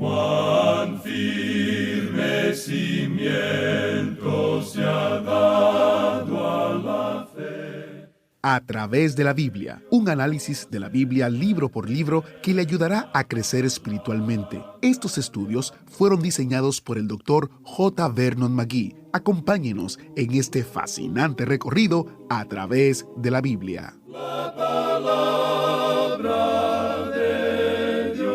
Cuán firme cimiento se ha dado a la fe. A través de la Biblia, un análisis de la Biblia libro por libro que le ayudará a crecer espiritualmente. Estos estudios fueron diseñados por el Dr. J. Vernon McGee. Acompáñenos en este fascinante recorrido a través de la Biblia. La palabra de Dios.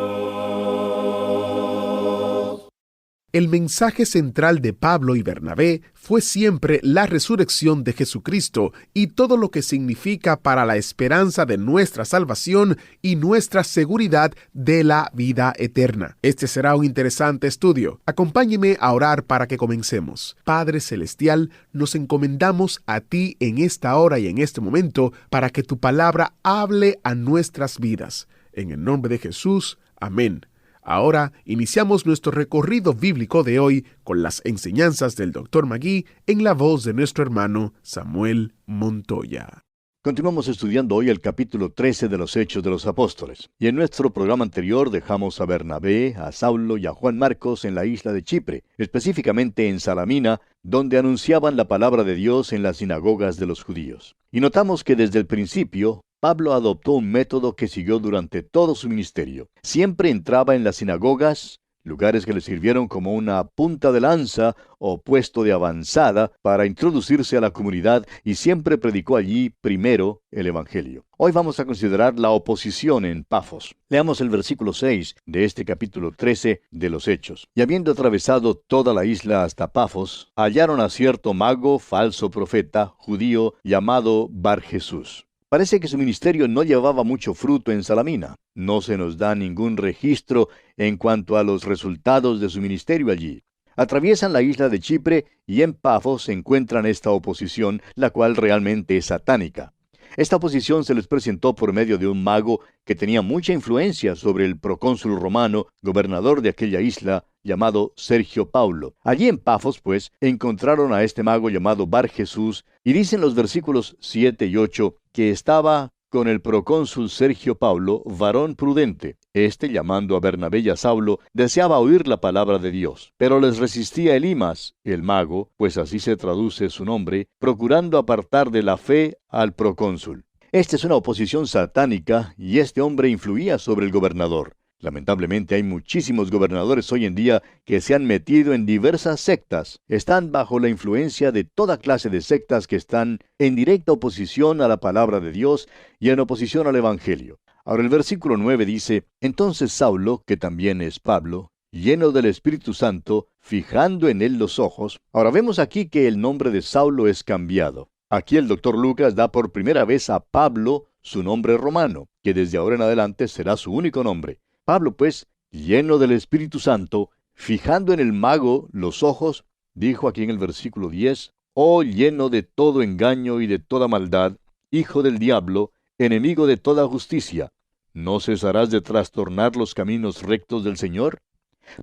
El mensaje central de Pablo y Bernabé fue siempre la resurrección de Jesucristo y todo lo que significa para la esperanza de nuestra salvación y nuestra seguridad de la vida eterna. Este será un interesante estudio. Acompáñeme a orar para que comencemos. Padre Celestial, nos encomendamos a ti en esta hora y en este momento para que tu palabra hable a nuestras vidas. En el nombre de Jesús, amén. Ahora iniciamos nuestro recorrido bíblico de hoy con las enseñanzas del Dr. McGee en la voz de nuestro hermano Samuel Montoya. Continuamos estudiando hoy el capítulo 13 de los Hechos de los Apóstoles. Y en nuestro programa anterior dejamos a Bernabé, a Saulo y a Juan Marcos en la isla de Chipre, específicamente en Salamina, donde anunciaban la palabra de Dios en las sinagogas de los judíos. Y notamos que desde el principio Pablo adoptó un método que siguió durante todo su ministerio. Siempre entraba en las sinagogas, lugares que le sirvieron como una punta de lanza o puesto de avanzada para introducirse a la comunidad, y siempre predicó allí primero el Evangelio. Hoy vamos a considerar la oposición en Pafos. Leamos el versículo 6 de este capítulo 13 de los Hechos. Y habiendo atravesado toda la isla hasta Pafos, hallaron a cierto mago, falso profeta, judío, llamado Bar Jesús. Parece que su ministerio no llevaba mucho fruto en Salamina. No se nos da ningún registro en cuanto a los resultados de su ministerio allí. Atraviesan la isla de Chipre y en Pafos encuentran esta oposición, la cual realmente es satánica. Esta oposición se les presentó por medio de un mago que tenía mucha influencia sobre el procónsul romano, gobernador de aquella isla, llamado Sergio Paulo. Allí en Pafos, pues, encontraron a este mago llamado Bar Jesús, y dicen los versículos 7 y 8 que estaba con el procónsul Sergio Paulo, varón prudente. Este, llamando a Bernabé y a Saulo, deseaba oír la palabra de Dios, pero les resistía Elimas, el mago, pues así se traduce su nombre, procurando apartar de la fe al procónsul. Esta es una oposición satánica, y este hombre influía sobre el gobernador. Lamentablemente hay muchísimos gobernadores hoy en día que se han metido en diversas sectas. Están bajo la influencia de toda clase de sectas que están en directa oposición a la palabra de Dios y en oposición al Evangelio. Ahora el versículo 9 dice: Entonces Saulo, que también es Pablo, lleno del Espíritu Santo, fijando en él los ojos. Ahora vemos aquí que el nombre de Saulo es cambiado. Aquí el doctor Lucas da por primera vez a Pablo su nombre romano, que desde ahora en adelante será su único nombre. Pablo, pues, lleno del Espíritu Santo, fijando en el mago los ojos, dijo aquí en el versículo 10, «Oh, lleno de todo engaño y de toda maldad, hijo del diablo, enemigo de toda justicia, ¿no cesarás de trastornar los caminos rectos del Señor?»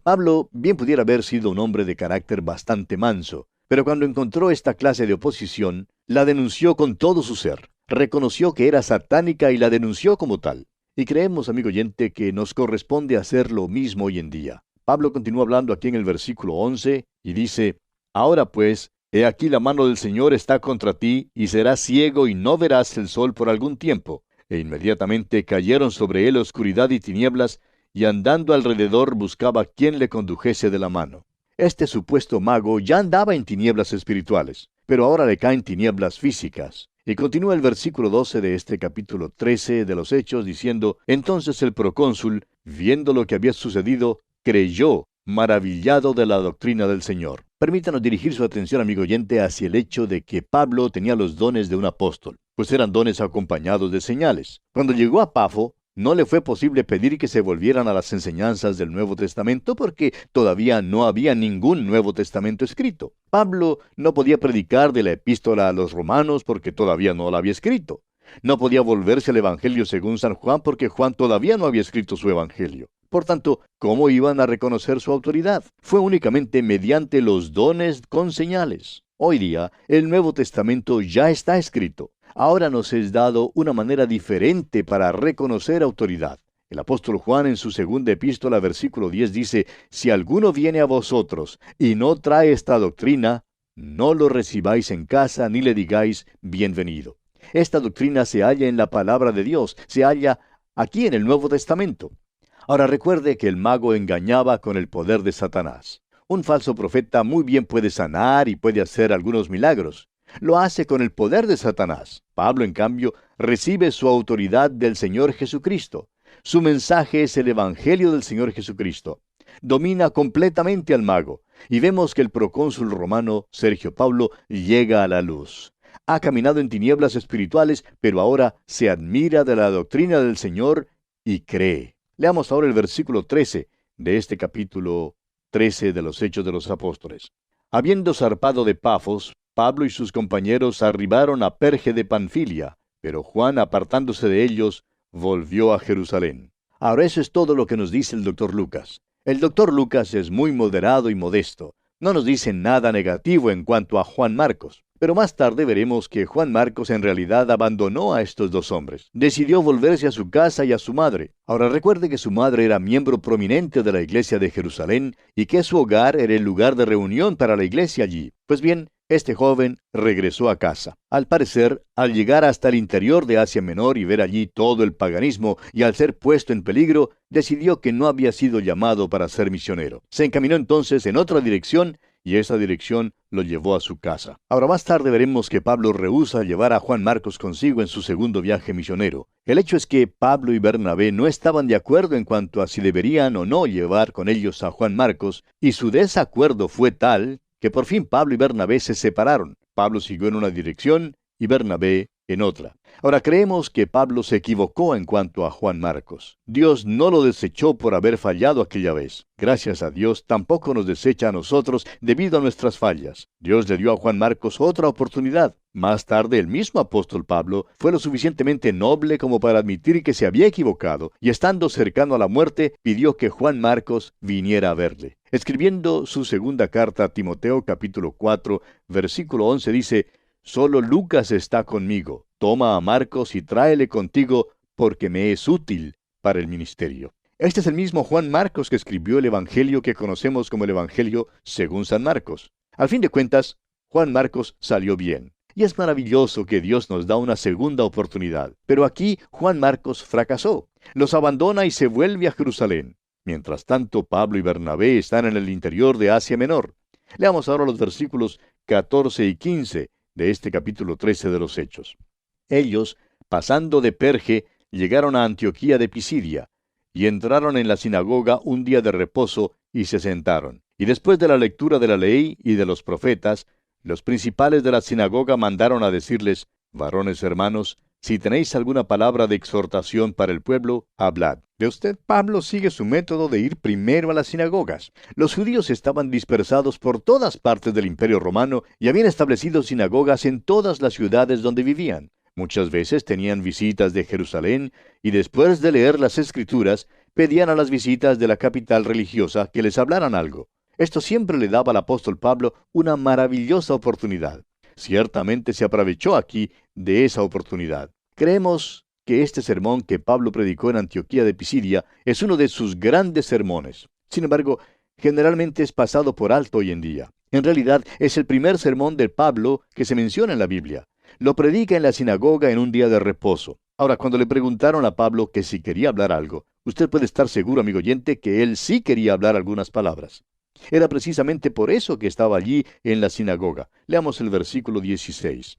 Pablo bien pudiera haber sido un hombre de carácter bastante manso, pero cuando encontró esta clase de oposición, la denunció con todo su ser. Reconoció que era satánica y la denunció como tal. Y creemos, amigo oyente, que nos corresponde hacer lo mismo hoy en día. Pablo continúa hablando aquí en el versículo 11 y dice: «Ahora pues, he aquí la mano del Señor está contra ti, y serás ciego y no verás el sol por algún tiempo». E inmediatamente cayeron sobre él oscuridad y tinieblas, y andando alrededor buscaba quien le condujese de la mano. Este supuesto mago ya andaba en tinieblas espirituales, pero ahora le caen tinieblas físicas. Y continúa el versículo 12 de este capítulo 13 de los Hechos diciendo: «Entonces el procónsul, viendo lo que había sucedido, creyó, maravillado de la doctrina del Señor». Permítanos dirigir su atención, amigo oyente, hacia el hecho de que Pablo tenía los dones de un apóstol, pues eran dones acompañados de señales. Cuando llegó a Pafo, no le fue posible pedir que se volvieran a las enseñanzas del Nuevo Testamento porque todavía no había ningún Nuevo Testamento escrito. Pablo no podía predicar de la epístola a los romanos porque todavía no la había escrito. No podía volverse al Evangelio según San Juan porque Juan todavía no había escrito su Evangelio. Por tanto, ¿cómo iban a reconocer su autoridad? Fue únicamente mediante los dones con señales. Hoy día, el Nuevo Testamento ya está escrito. Ahora nos es dado una manera diferente para reconocer autoridad. El apóstol Juan en su segunda epístola, versículo 10 dice, si alguno viene a vosotros y no trae esta doctrina, no lo recibáis en casa ni le digáis bienvenido. Esta doctrina se halla en la palabra de Dios, se halla aquí en el Nuevo Testamento. Ahora recuerde que el mago engañaba con el poder de Satanás. Un falso profeta muy bien puede sanar y puede hacer algunos milagros. Lo hace con el poder de Satanás. Pablo, en cambio, recibe su autoridad del Señor Jesucristo. Su mensaje es el Evangelio del Señor Jesucristo. Domina completamente al mago. Y vemos que el procónsul romano, Sergio Paulo, llega a la luz. Ha caminado en tinieblas espirituales, pero ahora se admira de la doctrina del Señor y cree. Leamos ahora el versículo 13 de este capítulo 13 de los Hechos de los Apóstoles. Habiendo zarpado de Pafos, Pablo y sus compañeros arribaron a Perge de Panfilia, pero Juan, apartándose de ellos, volvió a Jerusalén. Ahora eso es todo lo que nos dice el doctor Lucas. El doctor Lucas es muy moderado y modesto. No nos dice nada negativo en cuanto a Juan Marcos. Pero más tarde veremos que Juan Marcos en realidad abandonó a estos dos hombres. Decidió volverse a su casa y a su madre. Ahora recuerde que su madre era miembro prominente de la iglesia de Jerusalén y que su hogar era el lugar de reunión para la iglesia allí. Pues bien, este joven regresó a casa. Al parecer, al llegar hasta el interior de Asia Menor y ver allí todo el paganismo y al ser puesto en peligro, decidió que no había sido llamado para ser misionero. Se encaminó entonces en otra dirección y esa dirección lo llevó a su casa. Ahora más tarde veremos que Pablo rehúsa llevar a Juan Marcos consigo en su segundo viaje misionero. El hecho es que Pablo y Bernabé no estaban de acuerdo en cuanto a si deberían o no llevar con ellos a Juan Marcos, y su desacuerdo fue tal que por fin Pablo y Bernabé se separaron. Pablo siguió en una dirección y Bernabé en otra. Ahora creemos que Pablo se equivocó en cuanto a Juan Marcos. Dios no lo desechó por haber fallado aquella vez. Gracias a Dios tampoco nos desecha a nosotros debido a nuestras fallas. Dios le dio a Juan Marcos otra oportunidad. Más tarde el mismo apóstol Pablo fue lo suficientemente noble como para admitir que se había equivocado y estando cercano a la muerte pidió que Juan Marcos viniera a verle. Escribiendo su segunda carta a Timoteo capítulo 4 versículo 11 dice: solo Lucas está conmigo. Toma a Marcos y tráele contigo, porque me es útil para el ministerio. Este es el mismo Juan Marcos que escribió el Evangelio que conocemos como el Evangelio según San Marcos. Al fin de cuentas, Juan Marcos salió bien. Y es maravilloso que Dios nos da una segunda oportunidad. Pero aquí Juan Marcos fracasó. Los abandona y se vuelve a Jerusalén. Mientras tanto, Pablo y Bernabé están en el interior de Asia Menor. Leamos ahora los versículos 14 y 15 de este capítulo 13 de los Hechos. Ellos, pasando de Perge, llegaron a Antioquía de Pisidia, y entraron en la sinagoga un día de reposo, y se sentaron. Y después de la lectura de la ley y de los profetas, los principales de la sinagoga mandaron a decirles: varones hermanos, si tenéis alguna palabra de exhortación para el pueblo, hablad. De usted, Pablo sigue su método de ir primero a las sinagogas. Los judíos estaban dispersados por todas partes del Imperio Romano y habían establecido sinagogas en todas las ciudades donde vivían. Muchas veces tenían visitas de Jerusalén y después de leer las Escrituras, pedían a las visitas de la capital religiosa que les hablaran algo. Esto siempre le daba al apóstol Pablo una maravillosa oportunidad. Ciertamente se aprovechó aquí de esa oportunidad. Creemos que este sermón que Pablo predicó en Antioquía de Pisidia es uno de sus grandes sermones. Sin embargo, generalmente es pasado por alto hoy en día. En realidad, es el primer sermón de Pablo que se menciona en la Biblia. Lo predica en la sinagoga en un día de reposo. Ahora, cuando le preguntaron a Pablo que si quería hablar algo, usted puede estar seguro, amigo oyente, que él sí quería hablar algunas palabras. Era precisamente por eso que estaba allí en la sinagoga. Leamos el versículo 16.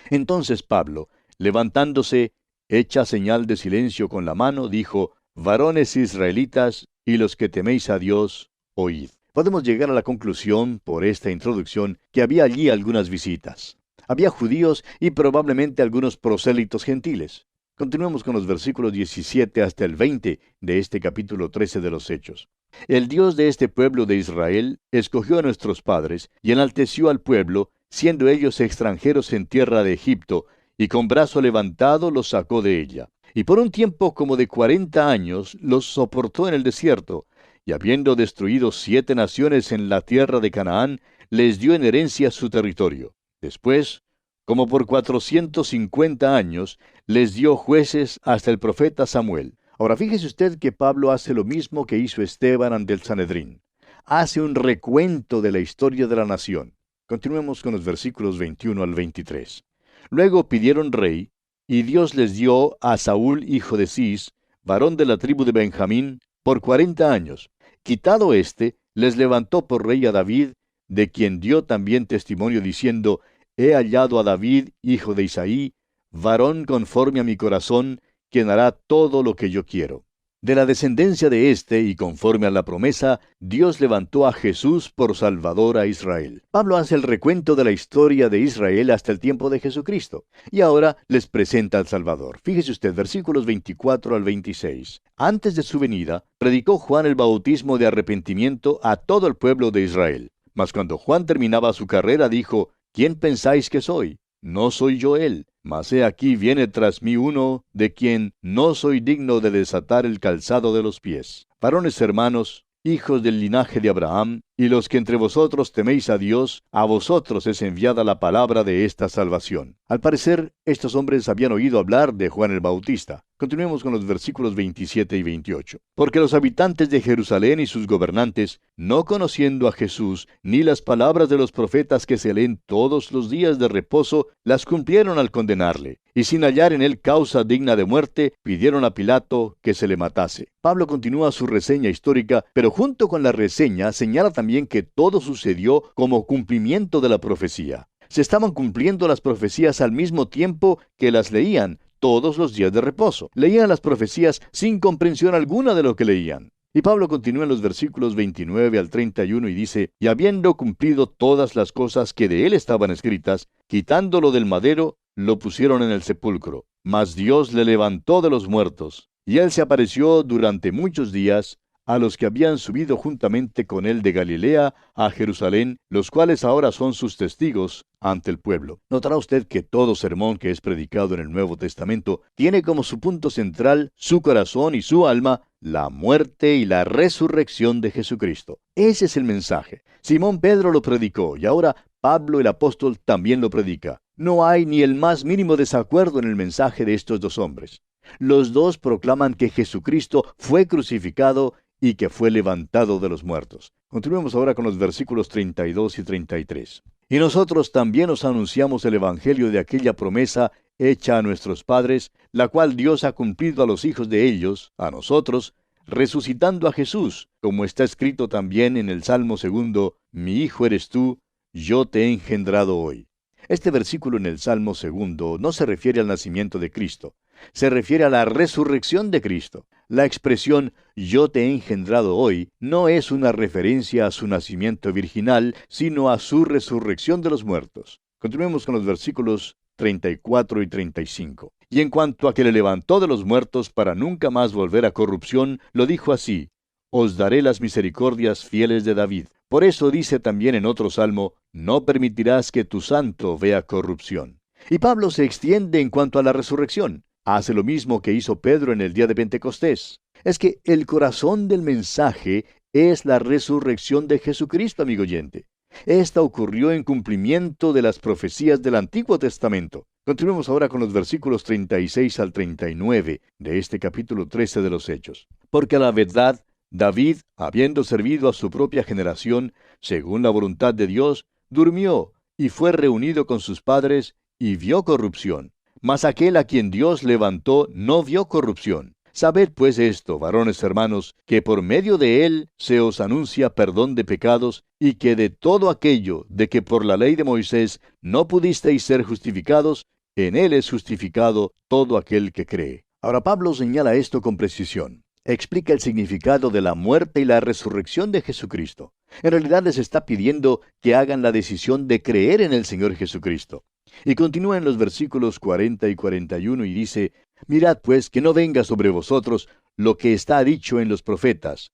Entonces Pablo, levantándose, hecha señal de silencio con la mano, dijo: varones israelitas y los que teméis a Dios, oíd. Podemos llegar a la conclusión, por esta introducción, que había allí algunas visitas. Había judíos y probablemente algunos prosélitos gentiles. Continuemos con los versículos 17 hasta el 20 de este capítulo 13 de los Hechos. El Dios de este pueblo de Israel escogió a nuestros padres y enalteció al pueblo, siendo ellos extranjeros en tierra de Egipto, y con brazo levantado los sacó de ella. Y por un tiempo como de 40 años los soportó en el desierto, y habiendo destruido 7 naciones en la tierra de Canaán, les dio en herencia su territorio. Después, como por 450 años, les dio jueces hasta el profeta Samuel. Ahora fíjese usted que Pablo hace lo mismo que hizo Esteban ante el Sanedrín. Hace un recuento de la historia de la nación. Continuemos con los versículos 21 al 23. Luego pidieron rey, y Dios les dio a Saúl, hijo de Cis, varón de la tribu de Benjamín, por 40 años. Quitado éste, les levantó por rey a David, de quien dio también testimonio diciendo, He hallado a David, hijo de Isaí, varón conforme a mi corazón, quien hará todo lo que yo quiero. De la descendencia de éste, y conforme a la promesa, Dios levantó a Jesús por Salvador a Israel. Pablo hace el recuento de la historia de Israel hasta el tiempo de Jesucristo, y ahora les presenta al Salvador. Fíjese usted, versículos 24 al 26. Antes de su venida, predicó Juan el bautismo de arrepentimiento a todo el pueblo de Israel. Mas cuando Juan terminaba su carrera, dijo, ¿Quién pensáis que soy? No soy yo él, mas he aquí viene tras mí uno, de quien no soy digno de desatar el calzado de los pies. Varones hermanos, hijos del linaje de Abraham, y los que entre vosotros teméis a Dios, a vosotros es enviada la palabra de esta salvación. Al parecer, estos hombres habían oído hablar de Juan el Bautista. Continuemos con los versículos 27 y 28. Porque los habitantes de Jerusalén y sus gobernantes, no conociendo a Jesús, ni las palabras de los profetas que se leen todos los días de reposo, las cumplieron al condenarle. Y sin hallar en él causa digna de muerte, pidieron a Pilato que se le matase. Pablo continúa su reseña histórica, pero junto con la reseña señala también que todo sucedió como cumplimiento de la profecía. Se estaban cumpliendo las profecías al mismo tiempo que las leían todos los días de reposo. Leían las profecías sin comprensión alguna de lo que leían. Y Pablo continúa en los versículos 29 al 31 y dice, Y habiendo cumplido todas las cosas que de él estaban escritas, quitándolo del madero, lo pusieron en el sepulcro. Mas Dios le levantó de los muertos, y él se apareció durante muchos días a los que habían subido juntamente con él de Galilea a Jerusalén, los cuales ahora son sus testigos ante el pueblo. Notará usted que todo sermón que es predicado en el Nuevo Testamento tiene como su punto central, su corazón y su alma, la muerte y la resurrección de Jesucristo. Ese es el mensaje. Simón Pedro lo predicó, y ahora Pablo el apóstol también lo predica. No hay ni el más mínimo desacuerdo en el mensaje de estos dos hombres. Los dos proclaman que Jesucristo fue crucificado y que fue levantado de los muertos. Continuemos ahora con los versículos 32 y 33. Y nosotros también os anunciamos el evangelio de aquella promesa hecha a nuestros padres, la cual Dios ha cumplido a los hijos de ellos, a nosotros, resucitando a Jesús, como está escrito también en el Salmo 2, Mi hijo eres tú, yo te he engendrado hoy. Este versículo en el Salmo 2 no se refiere al nacimiento de Cristo, se refiere a la resurrección de Cristo. La expresión yo te he engendrado hoy no es una referencia a su nacimiento virginal, sino a su resurrección de los muertos. Continuemos con los versículos 34 y 35. Y en cuanto a que le levantó de los muertos para nunca más volver a corrupción, lo dijo así, Os daré las misericordias fieles de David. Por eso dice también en otro salmo, No permitirás que tu santo vea corrupción. Y Pablo se extiende en cuanto a la resurrección. Hace lo mismo que hizo Pedro en el día de Pentecostés. Es que el corazón del mensaje es la resurrección de Jesucristo, amigo oyente. Esta ocurrió en cumplimiento de las profecías del Antiguo Testamento. Continuemos ahora con los versículos 36 al 39 de este capítulo 13 de los Hechos. Porque a la verdad, David, habiendo servido a su propia generación, según la voluntad de Dios, durmió y fue reunido con sus padres y vio corrupción. Mas aquel a quien Dios levantó no vio corrupción. Sabed pues esto, varones hermanos, que por medio de él se os anuncia perdón de pecados, y que de todo aquello de que por la ley de Moisés no pudisteis ser justificados, en él es justificado todo aquel que cree. Ahora Pablo señala esto con precisión. Explica el significado de la muerte y la resurrección de Jesucristo. En realidad les está pidiendo que hagan la decisión de creer en el Señor Jesucristo. Y continúa en los versículos 40 y 41 y dice, Mirad pues que no venga sobre vosotros lo que está dicho en los profetas.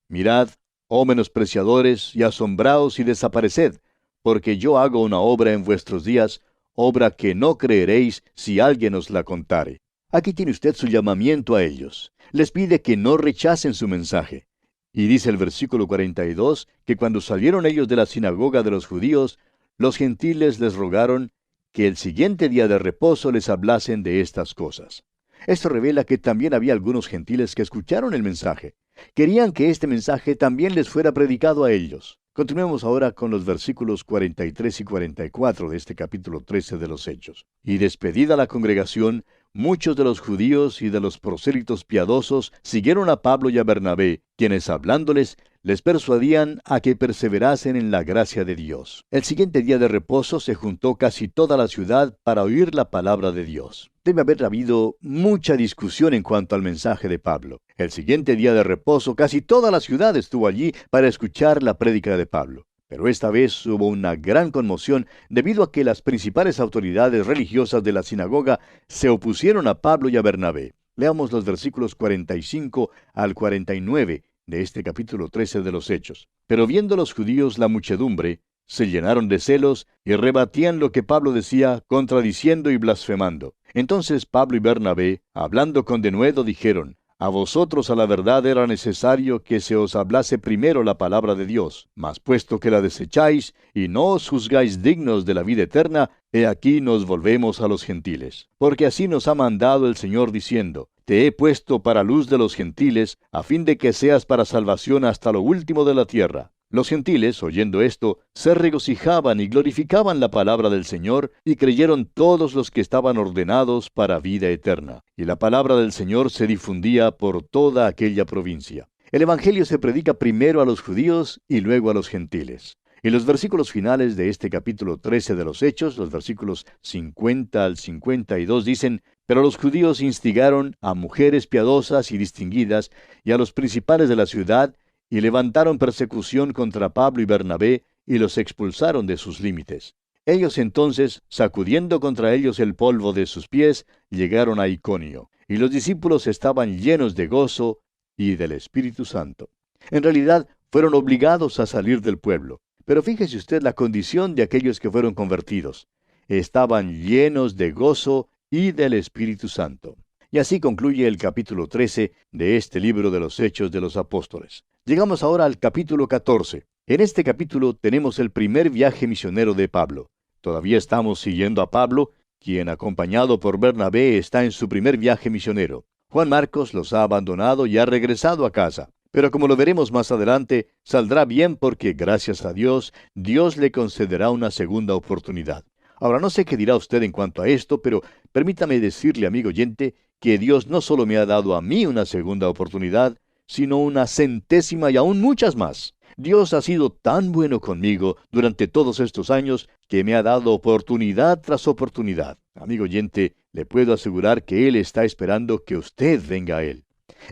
Mirad, oh menospreciadores, y asombraos y desapareced, porque yo hago una obra en vuestros días, obra que no creeréis si alguien os la contare. Aquí tiene usted su llamamiento a ellos. Les pide que no rechacen su mensaje. Y dice el versículo 42 que cuando salieron ellos de la sinagoga de los judíos, los gentiles les rogaron que el siguiente día de reposo les hablasen de estas cosas. Esto revela que también había algunos gentiles que escucharon el mensaje. Querían que este mensaje también les fuera predicado a ellos. Continuemos ahora con los versículos 43 y 44 de este capítulo 13 de los Hechos. Y despedida la congregación, muchos de los judíos y de los prosélitos piadosos siguieron a Pablo y a Bernabé, quienes hablándoles, les persuadían a que perseverasen en la gracia de Dios. El siguiente día de reposo se juntó casi toda la ciudad para oír la palabra de Dios. Debe haber habido mucha discusión en cuanto al mensaje de Pablo. El siguiente día de reposo casi toda la ciudad estuvo allí para escuchar la prédica de Pablo. Pero esta vez hubo una gran conmoción debido a que las principales autoridades religiosas de la sinagoga se opusieron a Pablo y a Bernabé. Leamos los versículos 45 al 49 de este capítulo 13 de los Hechos. Pero viendo los judíos la muchedumbre, se llenaron de celos y rebatían lo que Pablo decía, contradiciendo y blasfemando. Entonces Pablo y Bernabé, hablando con denuedo, dijeron: A vosotros a la verdad era necesario que se os hablase primero la palabra de Dios, mas puesto que la desecháis y no os juzgáis dignos de la vida eterna, he aquí nos volvemos a los gentiles. Porque así nos ha mandado el Señor diciendo: Te he puesto para luz de los gentiles, a fin de que seas para salvación hasta lo último de la tierra. Los gentiles, oyendo esto, se regocijaban y glorificaban la palabra del Señor, y creyeron todos los que estaban ordenados para vida eterna. Y la palabra del Señor se difundía por toda aquella provincia. El Evangelio se predica primero a los judíos y luego a los gentiles. Y los versículos finales de este capítulo 13 de los Hechos, los versículos 50 al 52, dicen: Pero los judíos instigaron a mujeres piadosas y distinguidas y a los principales de la ciudad, y levantaron persecución contra Pablo y Bernabé, y los expulsaron de sus límites. Ellos entonces, sacudiendo contra ellos el polvo de sus pies, llegaron a Iconio, y los discípulos estaban llenos de gozo y del Espíritu Santo. En realidad, fueron obligados a salir del pueblo. Pero fíjese usted la condición de aquellos que fueron convertidos. Estaban llenos de gozo y del Espíritu Santo. Y así concluye el capítulo 13 de este libro de los Hechos de los Apóstoles. Llegamos ahora al capítulo 14. En este capítulo tenemos el primer viaje misionero de Pablo. Todavía estamos siguiendo a Pablo, quien acompañado por Bernabé está en su primer viaje misionero. Juan Marcos los ha abandonado y ha regresado a casa. Pero como lo veremos más adelante, saldrá bien porque, gracias a Dios, Dios le concederá una segunda oportunidad. Ahora, no sé qué dirá usted en cuanto a esto, pero permítame decirle, amigo oyente, que Dios no solo me ha dado a mí una segunda oportunidad, sino una centésima y aún muchas más. Dios ha sido tan bueno conmigo durante todos estos años que me ha dado oportunidad tras oportunidad. Amigo oyente, le puedo asegurar que Él está esperando que usted venga a Él.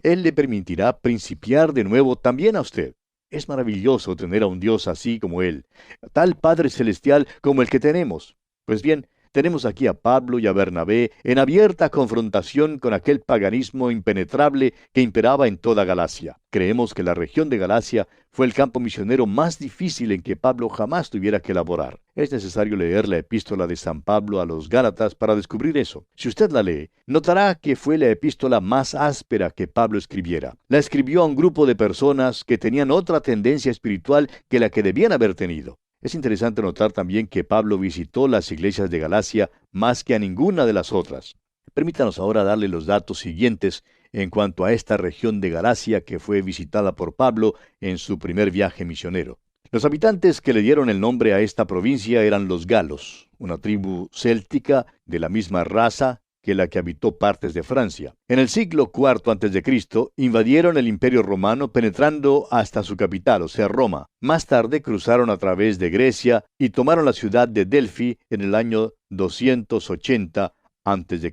Él le permitirá principiar de nuevo también a usted. Es maravilloso tener a un Dios así como Él, tal Padre Celestial como el que tenemos. Pues bien, tenemos aquí a Pablo y a Bernabé en abierta confrontación con aquel paganismo impenetrable que imperaba en toda Galacia. Creemos que la región de Galacia fue el campo misionero más difícil en que Pablo jamás tuviera que laborar. Es necesario leer la epístola de San Pablo a los Gálatas para descubrir eso. Si usted la lee, notará que fue la epístola más áspera que Pablo escribiera. La escribió a un grupo de personas que tenían otra tendencia espiritual que la que debían haber tenido. Es interesante notar también que Pablo visitó las iglesias de Galacia más que a ninguna de las otras. Permítanos ahora darle los datos siguientes en cuanto a esta región de Galacia que fue visitada por Pablo en su primer viaje misionero. Los habitantes que le dieron el nombre a esta provincia eran los galos, una tribu céltica de la misma raza que la que habitó partes de Francia. En el siglo IV a.C., invadieron el Imperio Romano penetrando hasta su capital, o sea, Roma. Más tarde cruzaron a través de Grecia y tomaron la ciudad de Delfi en el año 280 a.C.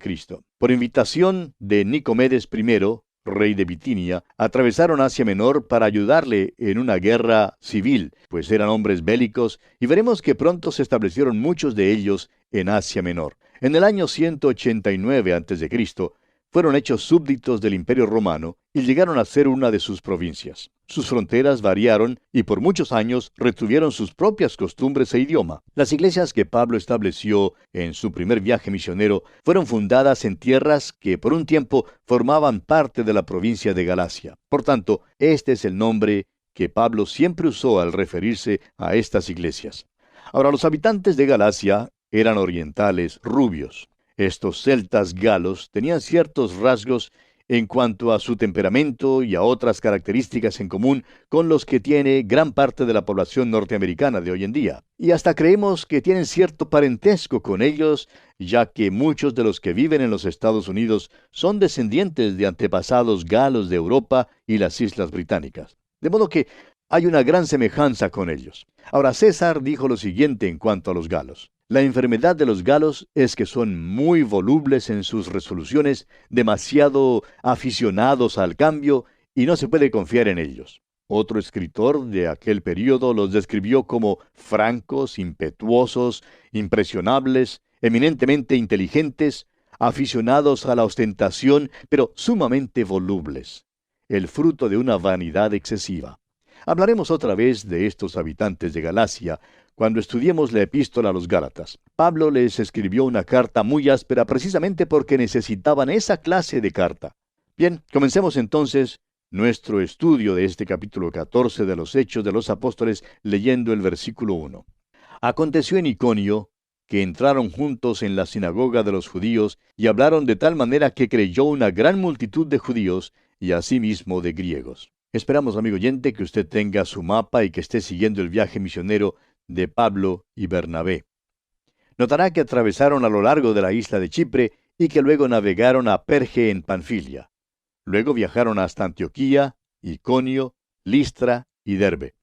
Por invitación de Nicomedes I, rey de Bitinia, atravesaron Asia Menor para ayudarle en una guerra civil, pues eran hombres bélicos, y veremos que pronto se establecieron muchos de ellos en Asia Menor. En el año 189 a.C., fueron hechos súbditos del Imperio Romano y llegaron a ser una de sus provincias. Sus fronteras variaron y por muchos años retuvieron sus propias costumbres e idioma. Las iglesias que Pablo estableció en su primer viaje misionero fueron fundadas en tierras que por un tiempo formaban parte de la provincia de Galacia. Por tanto, este es el nombre que Pablo siempre usó al referirse a estas iglesias. Ahora, los habitantes de Galacia eran orientales, rubios. Estos celtas galos tenían ciertos rasgos en cuanto a su temperamento y a otras características en común con los que tiene gran parte de la población norteamericana de hoy en día. Y hasta creemos que tienen cierto parentesco con ellos, ya que muchos de los que viven en los Estados Unidos son descendientes de antepasados galos de Europa y las Islas Británicas. De modo que hay una gran semejanza con ellos. Ahora, César dijo lo siguiente en cuanto a los galos. La enfermedad de los galos es que son muy volubles en sus resoluciones, demasiado aficionados al cambio, y no se puede confiar en ellos. Otro escritor de aquel período los describió como francos, impetuosos, impresionables, eminentemente inteligentes, aficionados a la ostentación, pero sumamente volubles, el fruto de una vanidad excesiva. Hablaremos otra vez de estos habitantes de Galacia cuando estudiemos la epístola a los Gálatas. Pablo les escribió una carta muy áspera precisamente porque necesitaban esa clase de carta. Bien, comencemos entonces nuestro estudio de este capítulo 14 de los Hechos de los Apóstoles leyendo el versículo 1. Aconteció en Iconio que entraron juntos en la sinagoga de los judíos y hablaron de tal manera que creyó una gran multitud de judíos y asimismo de griegos. Esperamos, amigo oyente, que usted tenga su mapa y que esté siguiendo el viaje misionero de Pablo y Bernabé. Notará que atravesaron a lo largo de la isla de Chipre y que luego navegaron a Perge en Panfilia. Luego viajaron hasta Antioquía, Iconio, Listra y Derbe.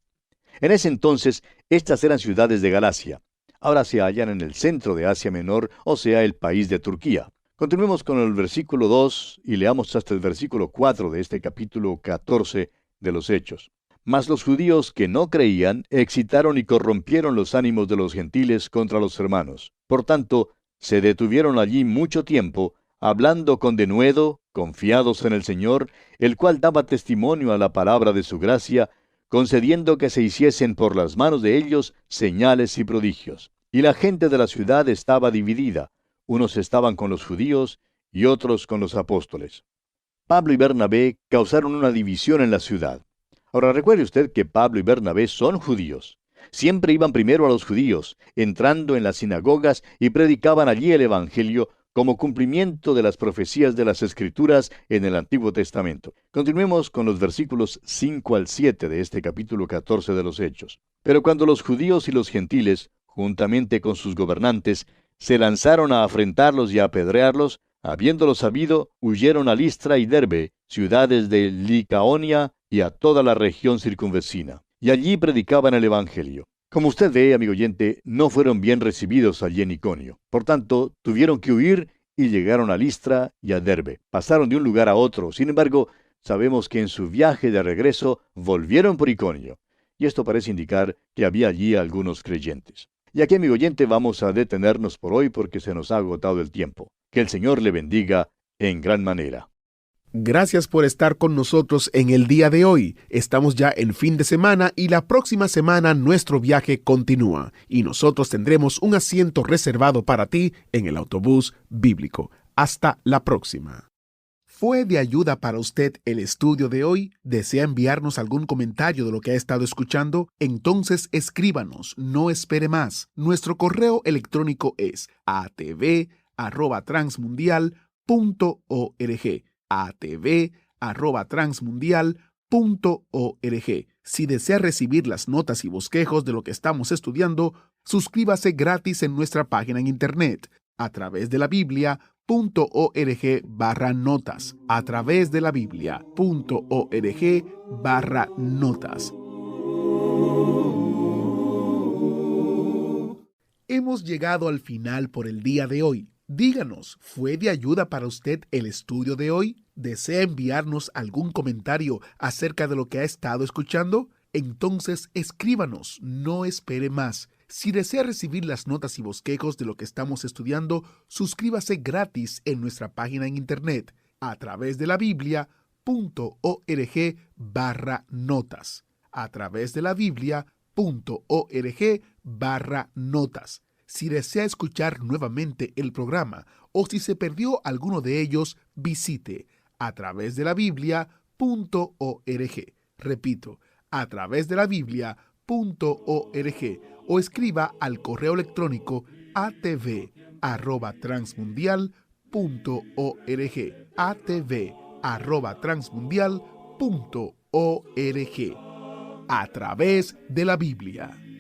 En ese entonces, estas eran ciudades de Galacia. Ahora se hallan en el centro de Asia Menor, o sea, el país de Turquía. Continuemos con el versículo 2 y leamos hasta el versículo 4 de este capítulo 14 de los Hechos. Mas los judíos que no creían excitaron y corrompieron los ánimos de los gentiles contra los hermanos. Por tanto, se detuvieron allí mucho tiempo, hablando con denuedo, confiados en el Señor, el cual daba testimonio a la palabra de su gracia, concediendo que se hiciesen por las manos de ellos señales y prodigios. Y la gente de la ciudad estaba dividida, unos estaban con los judíos y otros con los apóstoles. Pablo y Bernabé causaron una división en la ciudad. Ahora recuerde usted que Pablo y Bernabé son judíos. Siempre iban primero a los judíos, entrando en las sinagogas y predicaban allí el Evangelio como cumplimiento de las profecías de las Escrituras en el Antiguo Testamento. Continuemos con los versículos 5 al 7 de este capítulo 14 de los Hechos. Pero cuando los judíos y los gentiles, juntamente con sus gobernantes, se lanzaron a afrentarlos y a apedrearlos, habiéndolo sabido, huyeron a Listra y Derbe, ciudades de Licaonia, y a toda la región circunvecina. Y allí predicaban el Evangelio. Como usted ve, amigo oyente, no fueron bien recibidos allí en Iconio. Por tanto, tuvieron que huir y llegaron a Listra y a Derbe. Pasaron de un lugar a otro. Sin embargo, sabemos que en su viaje de regreso volvieron por Iconio. Y esto parece indicar que había allí algunos creyentes. Y aquí, amigo oyente, vamos a detenernos por hoy porque se nos ha agotado el tiempo. Que el Señor le bendiga en gran manera. Gracias por estar con nosotros en el día de hoy. Estamos ya en fin de semana y la próxima semana nuestro viaje continúa y nosotros tendremos un asiento reservado para ti en el autobús bíblico. Hasta la próxima. ¿Fue de ayuda para usted el estudio de hoy? ¿Desea enviarnos algún comentario de lo que ha estado escuchando? Entonces escríbanos, no espere más. Nuestro correo electrónico es atv@transmundial.org. atv@transmundial.org. Si desea recibir las notas y bosquejos de lo que estamos estudiando, suscríbase gratis en nuestra página en internet a través de la Biblia.org/notas. A través de la Biblia.org/notas. Hemos llegado al final por el día de hoy. Díganos, ¿fue de ayuda para usted el estudio de hoy? ¿Desea enviarnos algún comentario acerca de lo que ha estado escuchando? Entonces escríbanos, no espere más. Si desea recibir las notas y bosquejos de lo que estamos estudiando, suscríbase gratis en nuestra página en internet a través de la Biblia.org/notas. A través de la Biblia.org/notas. Si desea escuchar nuevamente el programa o si se perdió alguno de ellos, visite a través de la Biblia.org. Repito, a través de la Biblia.org o escriba al correo electrónico atv atv@transmundial.org, a través de la Biblia.